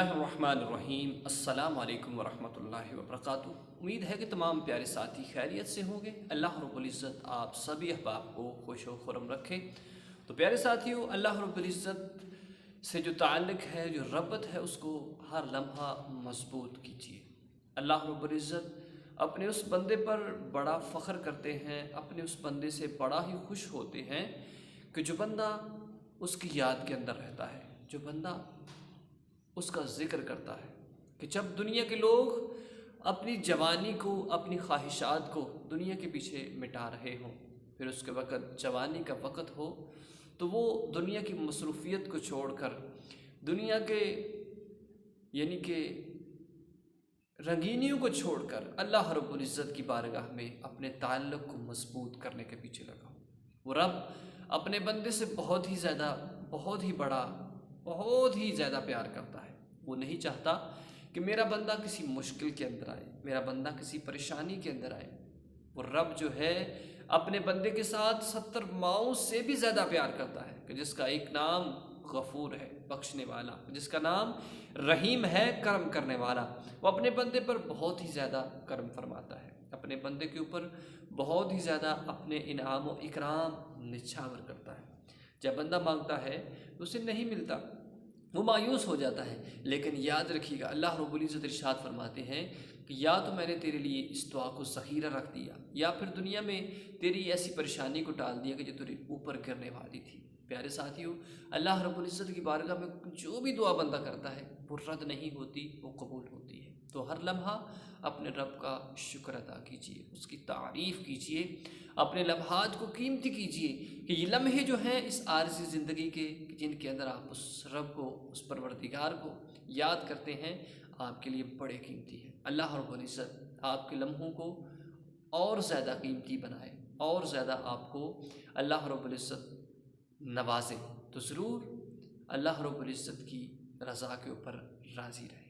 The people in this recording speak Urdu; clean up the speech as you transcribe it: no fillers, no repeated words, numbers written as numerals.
اللہ الرحمن الرحیم۔ السلام علیکم ورحمۃ اللہ وبرکاتہ۔ امید ہے کہ تمام پیارے ساتھی خیریت سے ہوں گے۔ اللہ رب العزت آپ سبھی احباب کو خوش و خرم رکھے۔ تو پیارے ساتھیوں، اللہ رب العزت سے جو تعلق ہے، جو ربط ہے، اس کو ہر لمحہ مضبوط کیجیے۔ اللہ رب العزت اپنے اس بندے پر بڑا فخر کرتے ہیں، اپنے اس بندے سے بڑا ہی خوش ہوتے ہیں کہ جو بندہ اس کی یاد کے اندر رہتا ہے، جو بندہ اس کا ذکر کرتا ہے۔ کہ جب دنیا کے لوگ اپنی جوانی کو، اپنی خواہشات کو دنیا کے پیچھے مٹا رہے ہوں، پھر اس کے وقت جوانی کا وقت ہو تو وہ دنیا کی مصروفیت کو چھوڑ کر، دنیا کے یعنی کہ رنگینیوں کو چھوڑ کر اللہ رب العزت کی بارگاہ میں اپنے تعلق کو مضبوط کرنے کے پیچھے لگا ہو۔ وہ رب اپنے بندے سے بہت ہی زیادہ، بہت ہی بڑا، بہت ہی زیادہ پیار کرتا ہے۔ وہ نہیں چاہتا کہ میرا بندہ کسی مشکل کے اندر آئے، میرا بندہ کسی پریشانی کے اندر آئے۔ وہ رب جو ہے اپنے بندے کے ساتھ 70 ماؤں سے بھی زیادہ پیار کرتا ہے، کہ جس کا ایک نام غفور ہے، بخشنے والا، جس کا نام رحیم ہے، کرم کرنے والا۔ وہ اپنے بندے پر بہت ہی زیادہ کرم فرماتا ہے، اپنے بندے کے اوپر بہت ہی زیادہ اپنے انعام و اکرام نچھاور کرتا ہے۔ جب بندہ مانگتا ہے تو اسے نہیں ملتا، وہ مایوس ہو جاتا ہے، لیکن یاد رکھیے گا، اللہ رب العزت ارشاد فرماتے ہیں کہ یا تو میں نے تیرے لیے اس دعا کو ذخیرہ رکھ دیا، یا پھر دنیا میں تیری ایسی پریشانی کو ٹال دیا کہ جو تیرے اوپر گرنے والی تھی۔ پیارے ساتھیوں، اللہ رب العزت کی بارگاہ میں جو بھی دعا بندہ کرتا ہے وہ رد نہیں ہوتی، وہ قبول ہوتی ہے۔ تو ہر لمحہ اپنے رب کا شکر ادا کیجیے، اس کی تعریف کیجیے، اپنے لمحات کو قیمتی کیجیے کہ یہ لمحے جو ہیں اس عارضی زندگی کے، جن کے اندر آپ اس رب کو، اس پروردگار کو یاد کرتے ہیں، آپ کے لیے بڑے قیمتی ہیں۔ اللہ رب العزت آپ کے لمحوں کو اور زیادہ قیمتی بنائے، اور زیادہ آپ کو اللہ رب العزت نوازے، تو ضرور اللہ رب العزت کی رضا کے اوپر راضی رہے۔